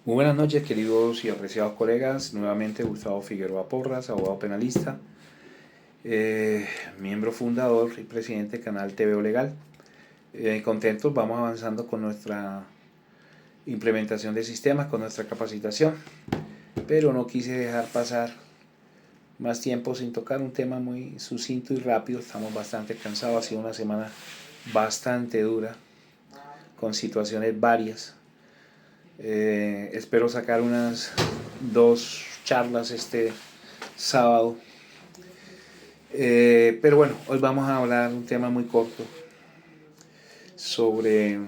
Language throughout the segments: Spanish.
Muy buenas noches, queridos y apreciados colegas. Nuevamente Gustavo Figueroa Porras, abogado penalista, miembro fundador y presidente del canal TVO Legal. Contentos, vamos avanzando con nuestra implementación de sistemas, con nuestra capacitación, pero no quise dejar pasar más tiempo sin tocar un tema muy sucinto y rápido. Estamos bastante cansados, ha sido una semana bastante dura, con situaciones varias. Espero sacar unas 2 charlas este sábado. Pero bueno, hoy vamos a hablar un tema muy corto sobre,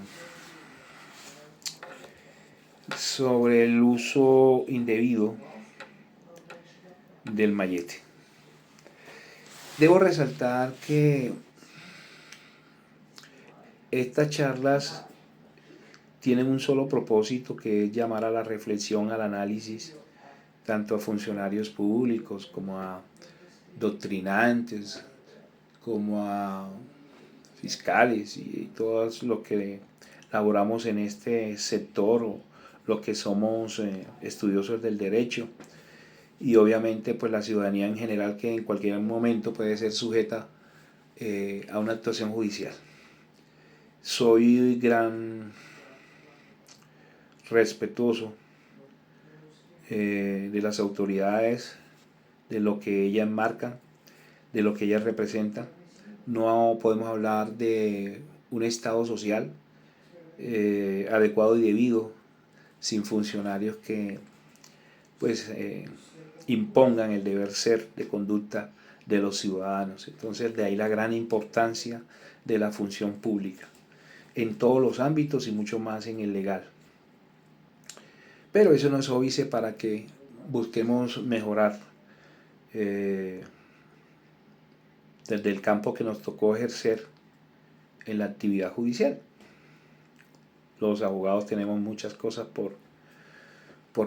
sobre el uso indebido del mallete. Debo resaltar que estas charlas tienen un solo propósito, que es llamar a la reflexión, al análisis, tanto a funcionarios públicos como a doctrinantes, como a fiscales y todos los que laboramos en este sector o los que somos estudiosos del derecho, y obviamente pues la ciudadanía en general, que en cualquier momento puede ser sujeta a una actuación judicial. Soy gran respetuoso de las autoridades, de lo que ellas marcan, de lo que ellas representan. No podemos hablar de un Estado social adecuado y debido sin funcionarios que pues impongan el deber ser de conducta de los ciudadanos. Entonces, de ahí la gran importancia de la función pública en todos los ámbitos y mucho más en el legal. Pero eso no es óbice para que busquemos mejorar desde el campo que nos tocó ejercer en la actividad judicial. Los abogados tenemos muchas cosas por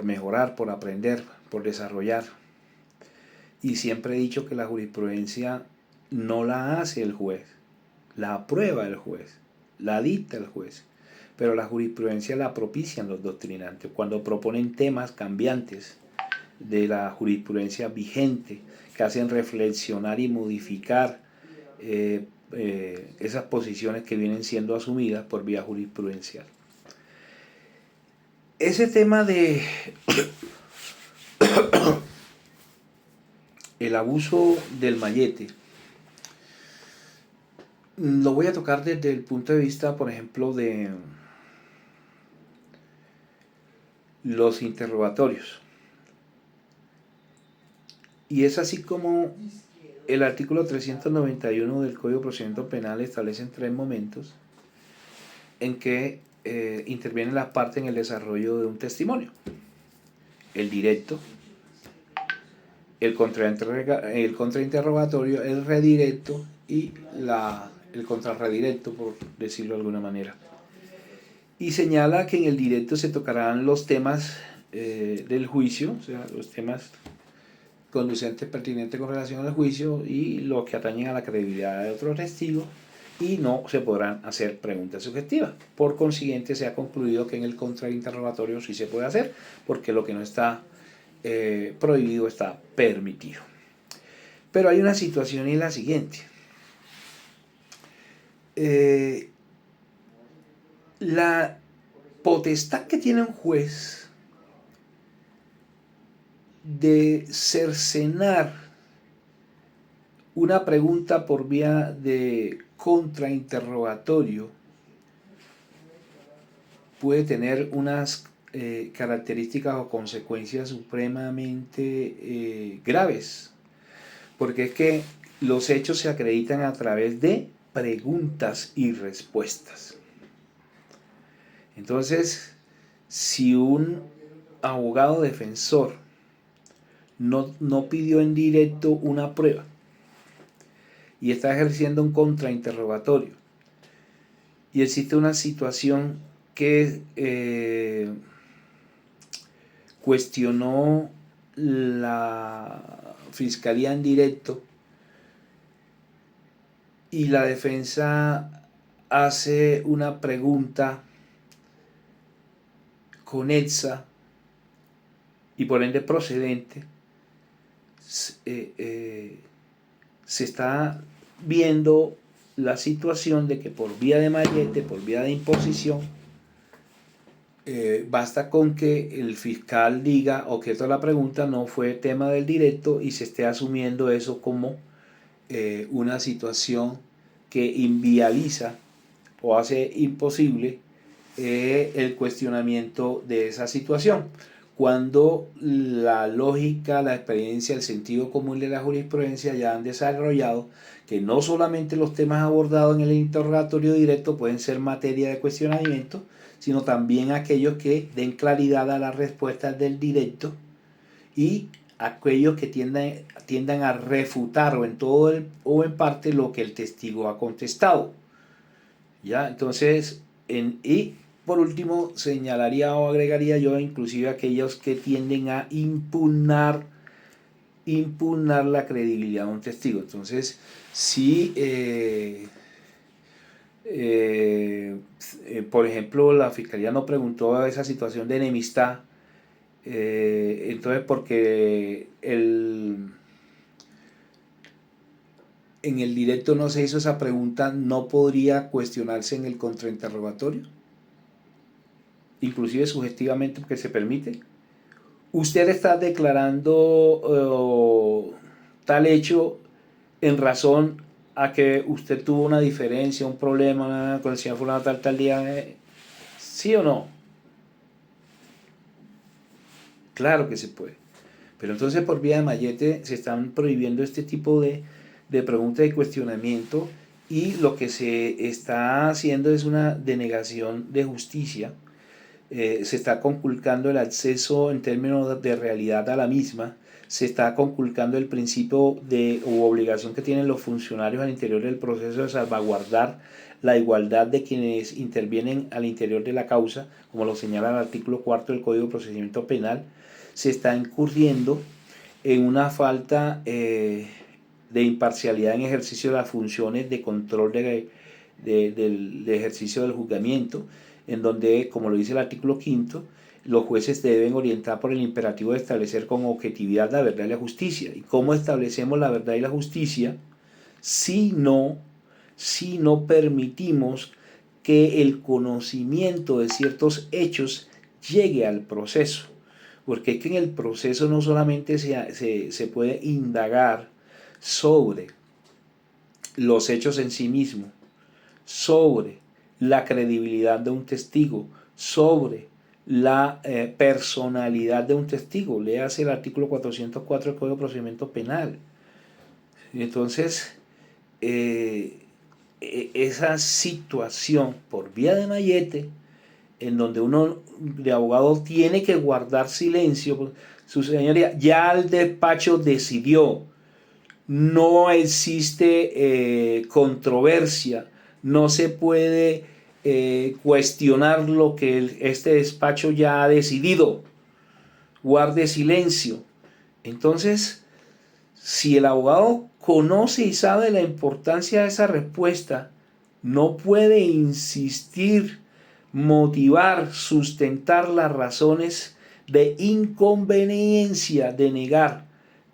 mejorar, por aprender, por desarrollar. Y siempre he dicho que la jurisprudencia no la hace el juez, la aprueba el juez, la dicta el juez, pero la jurisprudencia la propician los doctrinantes cuando proponen temas cambiantes de la jurisprudencia vigente, que hacen reflexionar y modificar esas posiciones que vienen siendo asumidas por vía jurisprudencial. Ese tema de el abuso del mallete lo voy a tocar desde el punto de vista, por ejemplo, de los interrogatorios. Y es así como el artículo 391 del Código de Procedimiento Penal establece 3 momentos en que intervienen las partes en el desarrollo de un testimonio: el directo, el contrainterrogatorio, el redirecto y el contrarredirecto, por decirlo de alguna manera. Y señala que en el directo se tocarán los temas del juicio, o sea, los temas conducentes pertinentes con relación al juicio y los que atañen a la credibilidad de otros testigos, y no se podrán hacer preguntas subjetivas. Por consiguiente, se ha concluido que en el contrainterrogatorio sí se puede hacer, porque lo que no está prohibido está permitido. Pero hay una situación, y es la siguiente. La potestad que tiene un juez de cercenar una pregunta por vía de contrainterrogatorio puede tener unas características o consecuencias supremamente graves, porque es que los hechos se acreditan a través de preguntas y respuestas. Entonces, si un abogado defensor no pidió en directo una prueba y está ejerciendo un contrainterrogatorio, y existe una situación que cuestionó la fiscalía en directo y la defensa hace una pregunta conexa y por ende procedente, se está viendo la situación de que por vía de mallete, por vía de imposición, basta con que el fiscal diga objeto a la pregunta no fue tema del directo y se esté asumiendo eso como una situación que inviabiliza o hace imposible el cuestionamiento de esa situación, cuando la lógica, la experiencia, el sentido común de la jurisprudencia ya han desarrollado que no solamente los temas abordados en el interrogatorio directo pueden ser materia de cuestionamiento, sino también aquellos que den claridad a las respuestas del directo y aquellos que tiendan a refutar o en todo o en parte lo que el testigo ha contestado. ¿Ya? Entonces, y por último, señalaría o agregaría yo inclusive aquellos que tienden a impugnar la credibilidad de un testigo. Entonces, si por ejemplo la fiscalía no preguntó a esa situación de enemistad, entonces porque en el directo no se hizo esa pregunta, no podría cuestionarse en el contrainterrogatorio, inclusive sugestivamente, porque se permite. Usted está declarando tal hecho en razón a que usted tuvo una diferencia, un problema con el señor fulano tal día, ¿sí o no? Claro que se puede. Pero entonces por vía de mallete se están prohibiendo este tipo de preguntas y cuestionamiento, y lo que se está haciendo es una denegación de justicia. Se está conculcando el acceso en términos de realidad a la misma, se está conculcando el principio u obligación que tienen los funcionarios al interior del proceso de salvaguardar la igualdad de quienes intervienen al interior de la causa, como lo señala el artículo 4 del Código de Procedimiento Penal. Se está incurriendo en una falta de imparcialidad en ejercicio de las funciones de control del ejercicio del juzgamiento, en donde, como lo dice el artículo 5, los jueces deben orientar por el imperativo de establecer con objetividad la verdad y la justicia. ¿Y cómo establecemos la verdad y la justicia? Si no permitimos que el conocimiento de ciertos hechos llegue al proceso. Porque es que en el proceso no solamente se puede indagar sobre los hechos en sí mismos, sobre la credibilidad de un testigo, sobre la personalidad de un testigo. Léase el artículo 404 del Código de Procedimiento Penal. Entonces, esa situación por vía de mallete, en donde uno de abogado tiene que guardar silencio, su señoría, ya el despacho decidió, no existe controversia, no se puede cuestionar lo que este despacho ya ha decidido, guarde silencio. Entonces, si el abogado conoce y sabe la importancia de esa respuesta, no puede insistir, motivar, sustentar las razones de inconveniencia de negar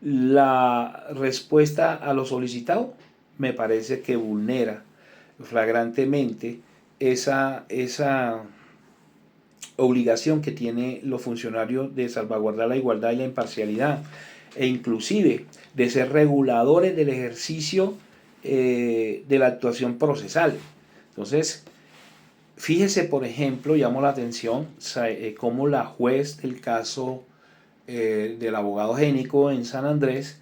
la respuesta a lo solicitado. Me parece que vulnera flagrantemente esa obligación que tienen los funcionarios de salvaguardar la igualdad y la imparcialidad, e inclusive de ser reguladores del ejercicio de la actuación procesal. Entonces, fíjese, por ejemplo, llamó la atención cómo la juez del caso del abogado Génico en San Andrés,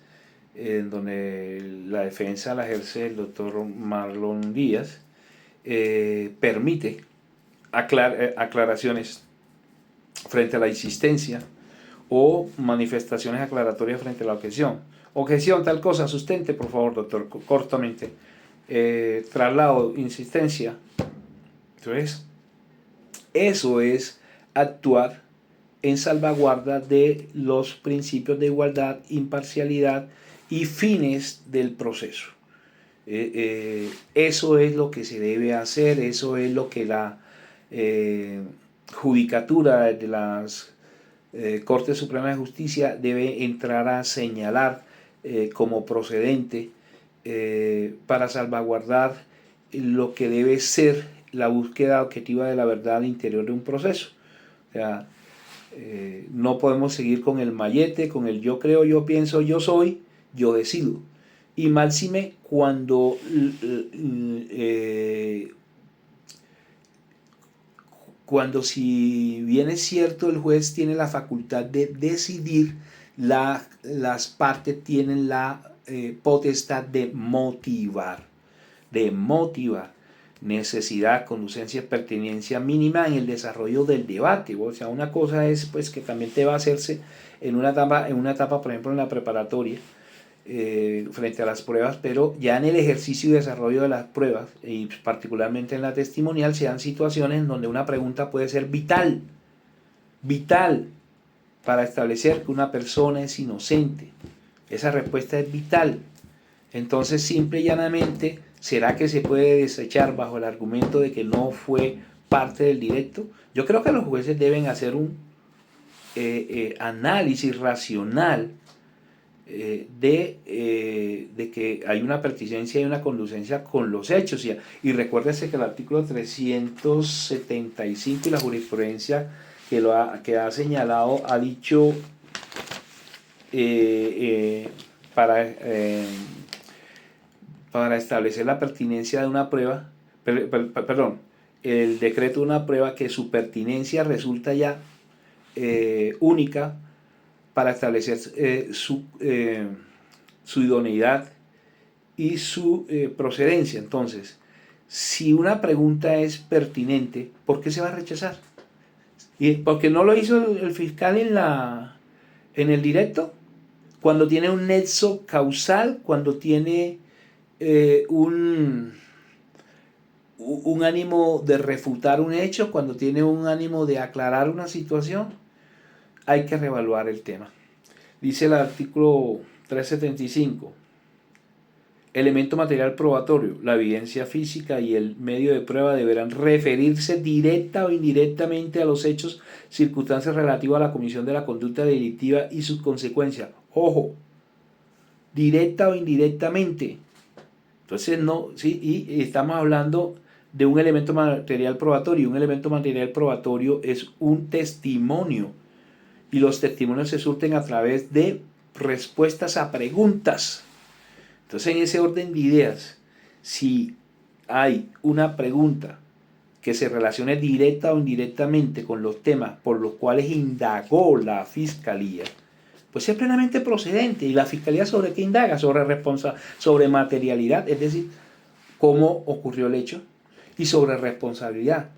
donde la defensa la ejerce el doctor Marlon Díaz, permite aclaraciones frente a la insistencia o manifestaciones aclaratorias frente a la objeción. Objeción, tal cosa, sustente, por favor, doctor, cortamente. Traslado, insistencia. Entonces, eso es actuar en salvaguarda de los principios de igualdad, imparcialidad y fines del proceso. Eso es lo que se debe hacer, eso es lo que la judicatura de las Corte Suprema de Justicia debe entrar a señalar como procedente para salvaguardar lo que debe ser la búsqueda objetiva de la verdad al interior de un proceso. O sea, no podemos seguir con el mayete, con el yo creo, yo pienso, yo soy, yo decido. Y máxime cuando si bien es cierto el juez tiene la facultad de decidir, las partes tienen la potestad de motivar, necesidad, conducencia, pertinencia mínima en el desarrollo del debate. O sea, una cosa es pues que también te va a hacerse en una etapa, por ejemplo, en la preparatoria, frente a las pruebas, pero ya en el ejercicio y desarrollo de las pruebas, y particularmente en la testimonial, se dan situaciones en donde una pregunta puede ser vital para establecer que una persona es inocente. Esa respuesta es vital. Entonces, simple y llanamente, ¿será que se puede desechar bajo el argumento de que no fue parte del directo? Yo creo que los jueces deben hacer un análisis racional de que hay una pertinencia y una conducencia con los hechos. Y recuérdese que el artículo 375 y la jurisprudencia que ha señalado ha dicho para establecer la pertinencia de una prueba, el decreto de una prueba, que su pertinencia resulta ya única para establecer su idoneidad y su procedencia. Entonces, si una pregunta es pertinente, ¿por qué se va a rechazar? ¿Y porque no lo hizo el fiscal en el directo? Cuando tiene un nexo causal, cuando tiene un ánimo de refutar un hecho, cuando tiene un ánimo de aclarar una situación, hay que reevaluar el tema. Dice el artículo 375, elemento material probatorio, la evidencia física y el medio de prueba deberán referirse directa o indirectamente a los hechos, circunstancias relativas a la comisión de la conducta delictiva y sus consecuencias. Ojo, directa o indirectamente. Entonces, no, sí, y estamos hablando de un elemento material probatorio. Un elemento material probatorio es un testimonio, y los testimonios se surten a través de respuestas a preguntas. Entonces, en ese orden de ideas, si hay una pregunta que se relacione directa o indirectamente con los temas por los cuales indagó la fiscalía, pues es plenamente procedente. ¿Y la fiscalía sobre qué indaga? Sobre materialidad, es decir, cómo ocurrió el hecho, y sobre responsabilidad.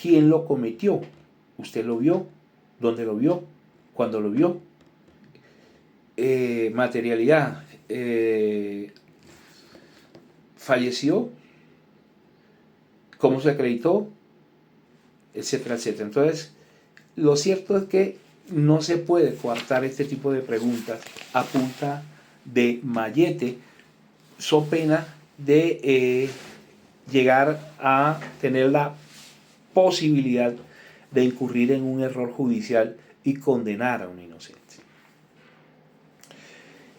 ¿Quién lo cometió? ¿Usted lo vio? ¿Dónde lo vio? ¿Cuándo lo vio? Materialidad. ¿Falleció? ¿Cómo se acreditó? Etcétera, etcétera. Entonces, lo cierto es que no se puede coartar este tipo de preguntas a punta de mallete, so pena de llegar a tener la posibilidad de incurrir en un error judicial y condenar a un inocente.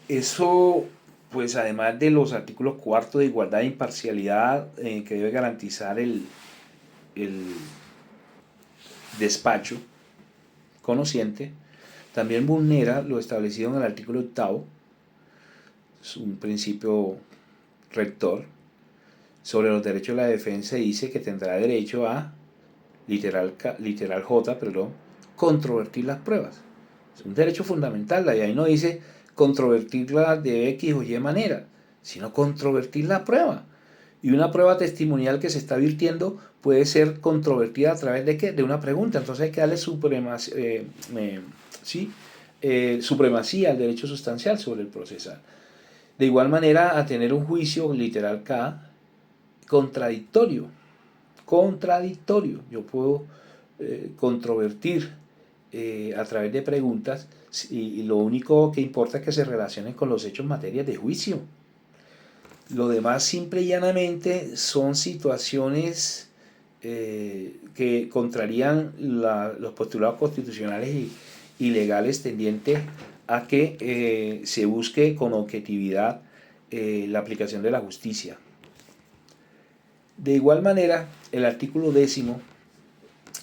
Eso, pues además de los artículos 4 de igualdad e imparcialidad que debe garantizar el despacho conociente, también vulnera lo establecido en el artículo 8, es un principio rector sobre los derechos de la defensa, y dice que tendrá derecho a, literal J, controvertir las pruebas. Es un derecho fundamental, y ahí no dice controvertirlas de X o Y manera, sino controvertir la prueba. Y una prueba testimonial que se está virtiendo puede ser controvertida a través de ¿qué? De una pregunta. Entonces hay que darle supremacía al derecho sustancial sobre el procesal. De igual manera, a tener un juicio, literal K, contradictorio. Yo puedo controvertir a través de preguntas, y lo único que importa es que se relacionen con los hechos en materia de juicio. Lo demás, simple y llanamente, son situaciones que contrarían los postulados constitucionales y legales tendientes a que se busque con objetividad la aplicación de la justicia. De igual manera, el artículo 10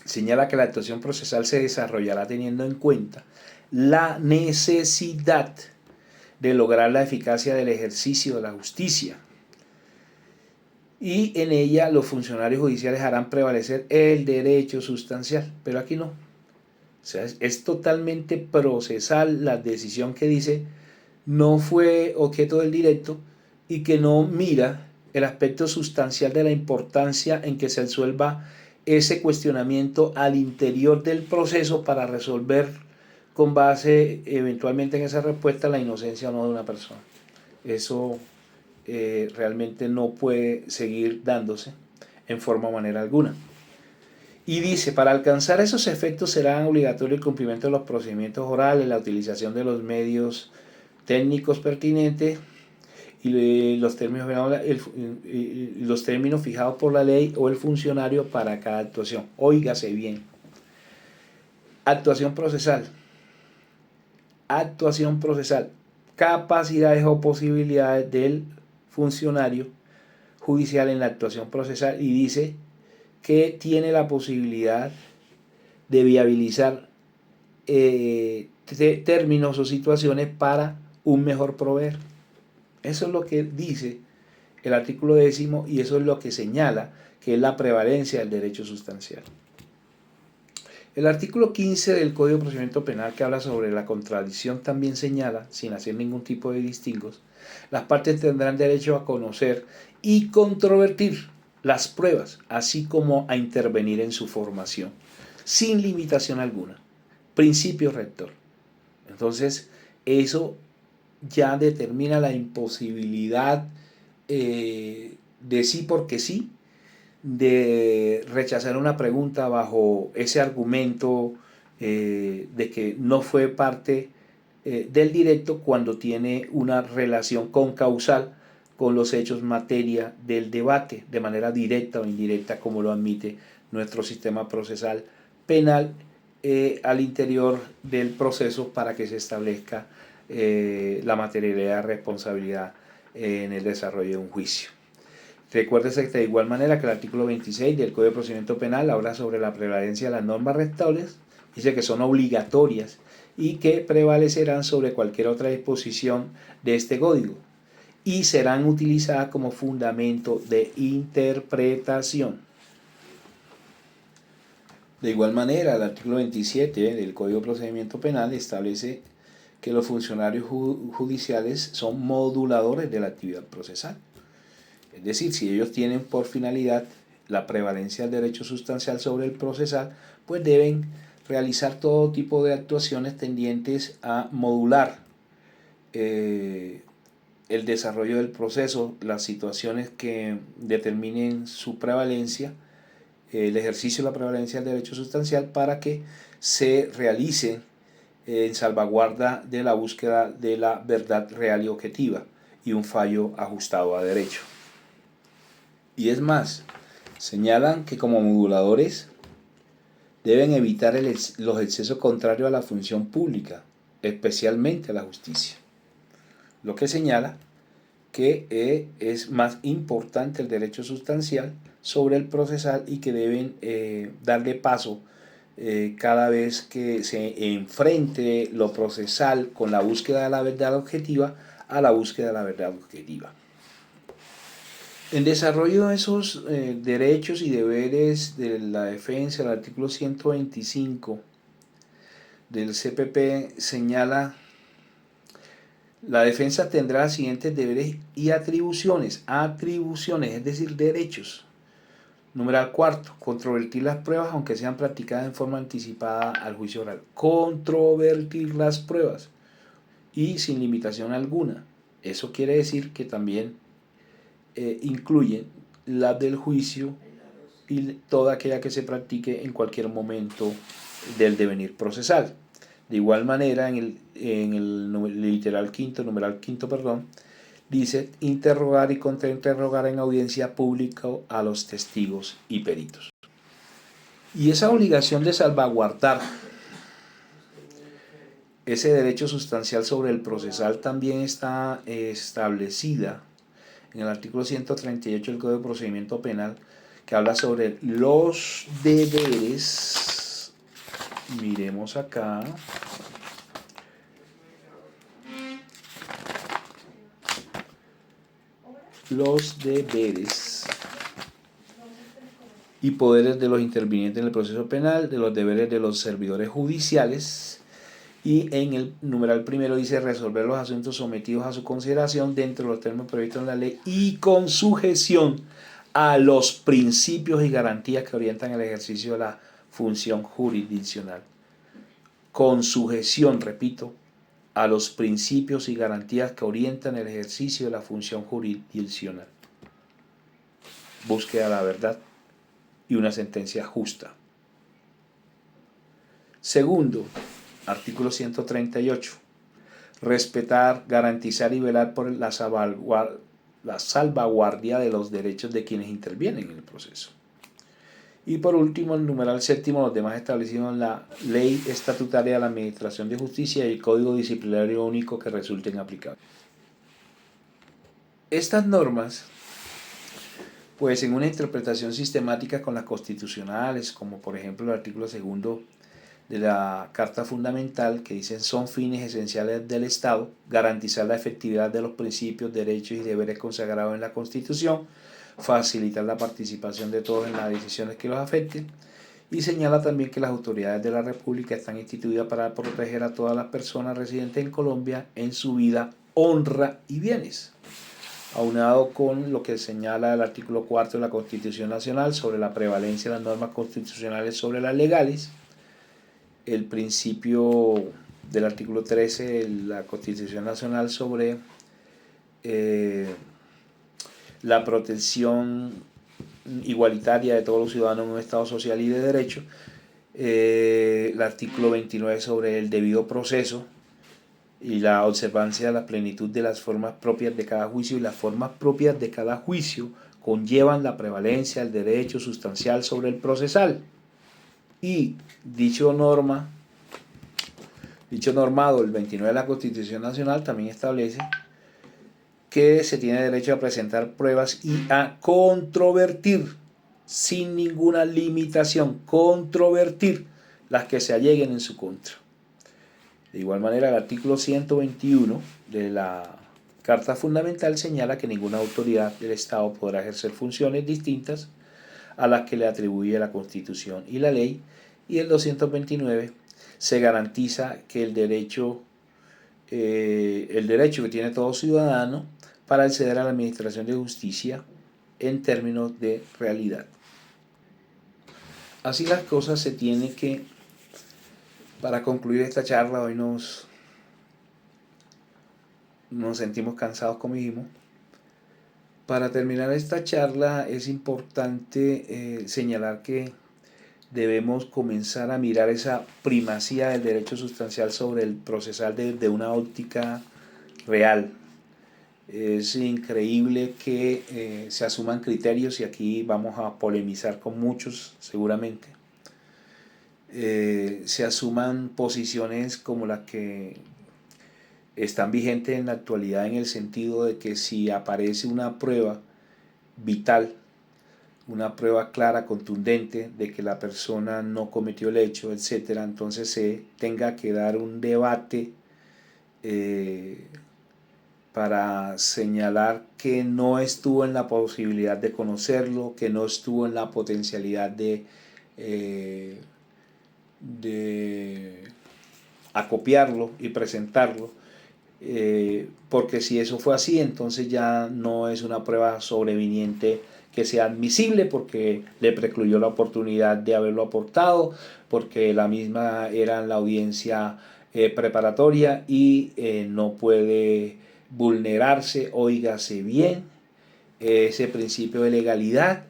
señala que la actuación procesal se desarrollará teniendo en cuenta la necesidad de lograr la eficacia del ejercicio de la justicia, y en ella los funcionarios judiciales harán prevalecer el derecho sustancial, pero aquí no. O sea, es totalmente procesal la decisión que dice no fue objeto del directo y que no mira el aspecto sustancial de la importancia en que se resuelva ese cuestionamiento al interior del proceso para resolver con base eventualmente en esa respuesta la inocencia o no de una persona. Eso realmente no puede seguir dándose en forma o manera alguna. Y dice, para alcanzar esos efectos será obligatorio el cumplimiento de los procedimientos orales, la utilización de los medios técnicos pertinentes y los términos fijados por la ley o el funcionario para cada actuación. Óigase bien. Actuación procesal. Actuación procesal. Capacidades o posibilidades del funcionario judicial en la actuación procesal, y dice que tiene la posibilidad de viabilizar términos o situaciones para un mejor proveer. Eso es lo que dice el artículo 10 y eso es lo que señala que es la prevalencia del derecho sustancial. El artículo 15 del Código de Procedimiento Penal, que habla sobre la contradicción, también señala, sin hacer ningún tipo de distingos, las partes tendrán derecho a conocer y controvertir las pruebas, así como a intervenir en su formación, sin limitación alguna. Principio rector. Entonces, eso ya determina la imposibilidad de sí porque sí, de rechazar una pregunta bajo ese argumento de que no fue parte del directo cuando tiene una relación concausal con los hechos materia del debate, de manera directa o indirecta, como lo admite nuestro sistema procesal penal al interior del proceso para que se establezca la materialidad de responsabilidad en el desarrollo de un juicio. Recuérdese de igual manera que el artículo 26 del Código de Procedimiento Penal habla sobre la prevalencia de las normas rectables, dice que son obligatorias y que prevalecerán sobre cualquier otra disposición de este código y serán utilizadas como fundamento de interpretación. De igual manera, el artículo 27 del Código de Procedimiento Penal establece que los funcionarios judiciales son moduladores de la actividad procesal. Es decir, si ellos tienen por finalidad la prevalencia del derecho sustancial sobre el procesal, pues deben realizar todo tipo de actuaciones tendientes a modular el desarrollo del proceso, las situaciones que determinen su prevalencia, el ejercicio de la prevalencia del derecho sustancial, para que se realice en salvaguarda de la búsqueda de la verdad real y objetiva y un fallo ajustado a derecho. Y es más, señalan que como moduladores deben evitar los excesos contrarios a la función pública, especialmente a la justicia. Lo que señala que es más importante el derecho sustancial sobre el procesal y que deben darle paso cada vez que se enfrente lo procesal con la búsqueda de la verdad objetiva a la búsqueda de la verdad objetiva. En desarrollo de esos derechos y deberes de la defensa, el artículo 125 del CPP señala: la defensa tendrá los siguientes deberes y atribuciones, es decir, derechos. Numeral cuarto, controvertir las pruebas aunque sean practicadas en forma anticipada al juicio oral. Controvertir las pruebas y sin limitación alguna. Eso quiere decir que también incluyen las del juicio y toda aquella que se practique en cualquier momento del devenir procesal. De igual manera, en el literal quinto, numeral quinto, dice interrogar y contrainterrogar en audiencia pública a los testigos y peritos. Y esa obligación de salvaguardar ese derecho sustancial sobre el procesal también está establecida en el artículo 138 del Código de Procedimiento Penal, que habla sobre los deberes. Miremos acá. Los deberes y poderes de los intervinientes en el proceso penal, de los deberes de los servidores judiciales, y en el numeral primero dice resolver los asuntos sometidos a su consideración dentro de los términos previstos en la ley y con sujeción a los principios y garantías que orientan el ejercicio de la función jurisdiccional. Con sujeción, repito, a los principios y garantías que orientan el ejercicio de la función jurisdiccional. Búsqueda de la verdad y una sentencia justa. Segundo, artículo 138. Respetar, garantizar y velar por la salvaguardia de los derechos de quienes intervienen en el proceso. Y por último, el numeral séptimo, los demás establecidos en la Ley Estatutaria de la Administración de Justicia y el Código Disciplinario Único que resulten aplicables. Estas normas, pues en una interpretación sistemática con las constitucionales, como por ejemplo el artículo segundo de la Carta Fundamental, que dicen son fines esenciales del Estado, garantizar la efectividad de los principios, derechos y deberes consagrados en la Constitución, facilitar la participación de todos en las decisiones que los afecten, y señala también que las autoridades de la República están instituidas para proteger a todas las personas residentes en Colombia en su vida, honra y bienes. Aunado con lo que señala el artículo 4 de la Constitución Nacional sobre la prevalencia de las normas constitucionales sobre las legales, el principio del artículo 13 de la Constitución Nacional sobre la protección igualitaria de todos los ciudadanos en un Estado social y de derecho, el artículo 29 sobre el debido proceso y la observancia de la plenitud de las formas propias de cada juicio, y las formas propias de cada juicio conllevan la prevalencia del derecho sustancial sobre el procesal. Y dicho normado, el 29 de la Constitución Nacional, también establece que se tiene derecho a presentar pruebas y a controvertir, sin ninguna limitación, controvertir las que se alleguen en su contra. De igual manera, el artículo 121 de la Carta Fundamental señala que ninguna autoridad del Estado podrá ejercer funciones distintas a las que le atribuye la Constitución y la ley, y el 229 se garantiza que el derecho que tiene todo ciudadano para acceder a la administración de justicia en términos de realidad. Así las cosas, se tiene que, para concluir esta charla, hoy nos sentimos cansados, como dijimos. Para terminar esta charla es importante señalar que debemos comenzar a mirar esa primacía del derecho sustancial sobre el procesal desde una óptica real. Es increíble que se asuman criterios, y aquí vamos a polemizar con muchos seguramente. Se asuman posiciones como las que están vigentes en la actualidad, en el sentido de que si aparece una prueba vital, una prueba clara, contundente, de que la persona no cometió el hecho, etc., entonces se tenga que dar un debate para señalar que no estuvo en la posibilidad de conocerlo, que no estuvo en la potencialidad de acopiarlo y presentarlo, porque si eso fue así, entonces ya no es una prueba sobreviniente que sea admisible, porque le precluyó la oportunidad de haberlo aportado, porque la misma era en la audiencia preparatoria y no puede vulnerarse, óigase bien, ese principio de legalidad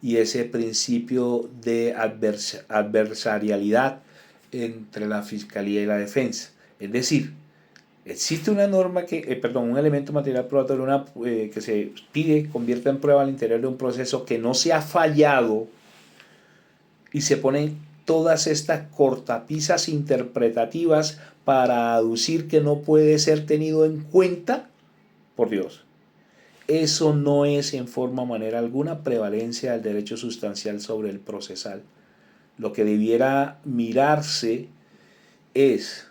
y ese principio de adversarialidad entre la Fiscalía y la Defensa. Es decir, existe una norma un elemento material probatorio que se pide convierta en prueba al interior de un proceso que no se ha fallado, y se pone todas estas cortapisas interpretativas para aducir que no puede ser tenido en cuenta, por Dios, eso no es en forma o manera alguna prevalencia del derecho sustancial sobre el procesal. Lo que debiera mirarse es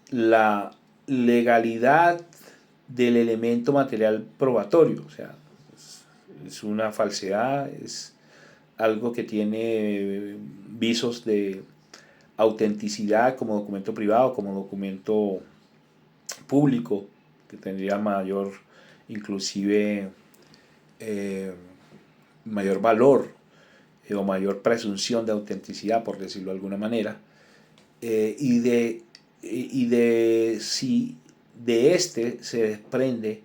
la legalidad del elemento material probatorio. O sea, es una falsedad, es algo que tiene visos de autenticidad como documento privado, como documento público, que tendría mayor, inclusive, mayor valor o mayor presunción de autenticidad, por decirlo de alguna manera, y de si de este se desprende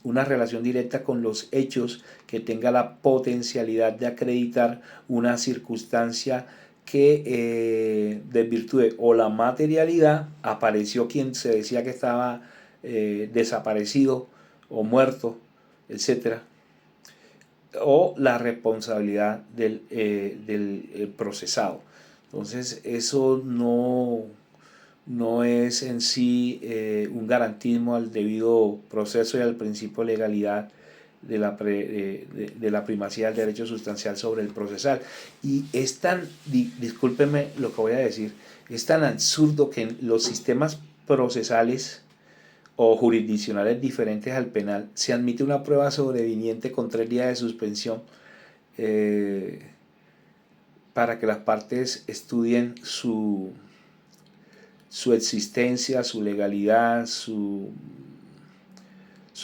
una relación directa con los hechos que tenga la potencialidad de acreditar una circunstancia que desvirtúe o la materialidad, apareció quien se decía que estaba desaparecido o muerto, etcétera, o la responsabilidad del procesado. Entonces eso no es en sí un garantismo al debido proceso y al principio de legalidad de la primacía del derecho sustancial sobre el procesal. Y es tan, discúlpeme lo que voy a decir, es tan absurdo que en los sistemas procesales o jurisdiccionales diferentes al penal se admite una prueba sobreviniente con 3 días de suspensión para que las partes estudien su existencia, su legalidad, su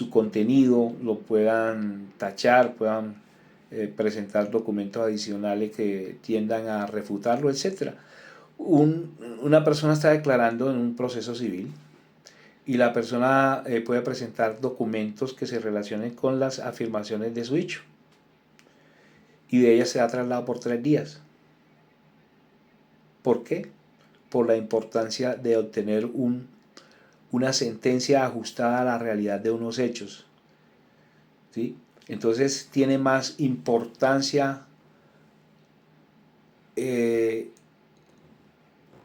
contenido, lo puedan tachar, puedan presentar documentos adicionales que tiendan a refutarlo, etc. Una persona está declarando en un proceso civil y la persona puede presentar documentos que se relacionen con las afirmaciones de su hecho, y de ella se da traslado por 3 días. ¿Por qué? Por la importancia de obtener una sentencia ajustada a la realidad de unos hechos, ¿sí? Entonces tiene más importancia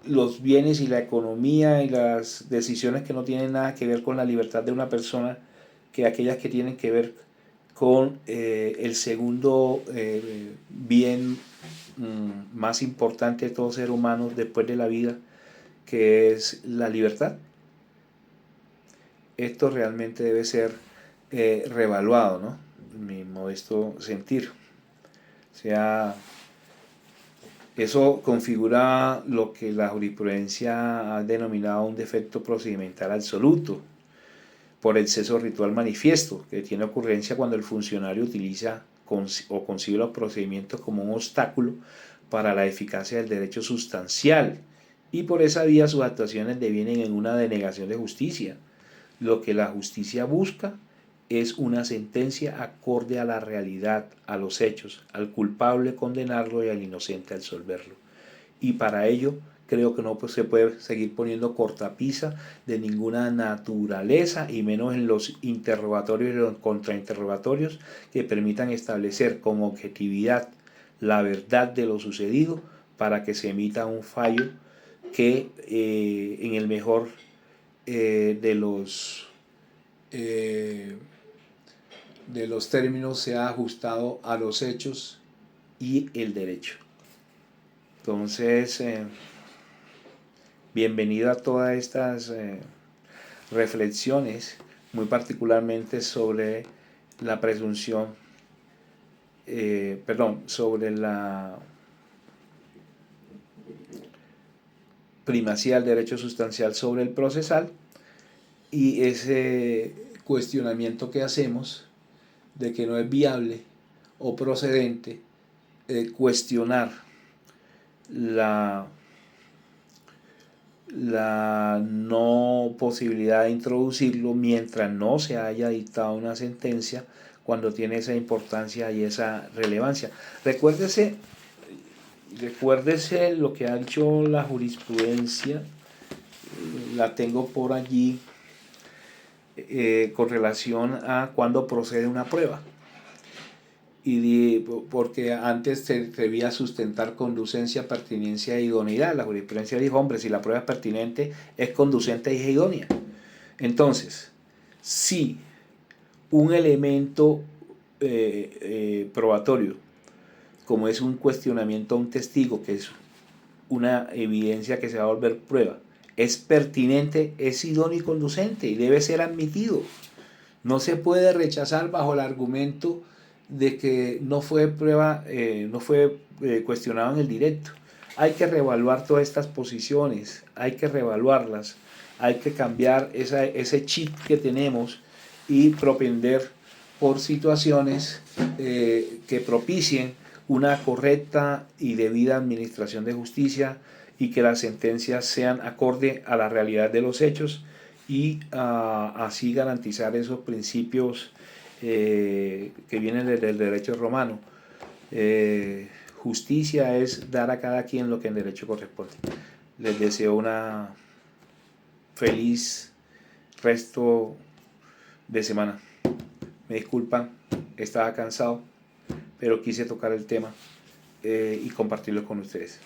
los bienes y la economía y las decisiones que no tienen nada que ver con la libertad de una persona que aquellas que tienen que ver con el segundo bien más importante de todo ser humano después de la vida, que es la libertad. Esto realmente debe ser reevaluado, ¿no? En mi modesto sentir. O sea, eso configura lo que la jurisprudencia ha denominado un defecto procedimental absoluto por exceso ritual manifiesto, que tiene ocurrencia cuando el funcionario utiliza o concibe los procedimientos como un obstáculo para la eficacia del derecho sustancial, y por esa vía sus actuaciones devienen en una denegación de justicia. Lo que la justicia busca es una sentencia acorde a la realidad, a los hechos, al culpable condenarlo y al inocente absolverlo. Y para ello creo que no se puede seguir poniendo cortapisa de ninguna naturaleza, y menos en los interrogatorios y los contrainterrogatorios que permitan establecer con objetividad la verdad de lo sucedido para que se emita un fallo que en el mejor de los términos se ha ajustado a los hechos y el derecho. Entonces, bienvenido a todas estas reflexiones, muy particularmente sobre la presunción, sobre la primacía del derecho sustancial sobre el procesal, y ese cuestionamiento que hacemos de que no es viable o procedente cuestionar la no posibilidad de introducirlo mientras no se haya dictado una sentencia, cuando tiene esa importancia y esa relevancia. Recuérdese lo que ha dicho la jurisprudencia, la tengo por allí, con relación a cuando procede una prueba. porque antes se debía sustentar conducencia, pertinencia e idoneidad. La jurisprudencia dijo, hombre, si la prueba es pertinente, es conducente y es idónea. Entonces, si un elemento probatorio, como es un cuestionamiento a un testigo, que es una evidencia que se va a volver prueba, es pertinente, es idóneo y conducente y debe ser admitido. No se puede rechazar bajo el argumento de que no fue prueba, no fue cuestionado en el directo. Hay que reevaluar todas estas posiciones, hay que reevaluarlas, hay que cambiar ese chip que tenemos y propender por situaciones que propicien una correcta y debida administración de justicia y que las sentencias sean acorde a la realidad de los hechos y así garantizar esos principios que vienen desde el derecho romano. Justicia es dar a cada quien lo que en derecho corresponde. Les deseo una feliz resto de semana. Me disculpan, estaba cansado, pero quise tocar el tema y compartirlo con ustedes.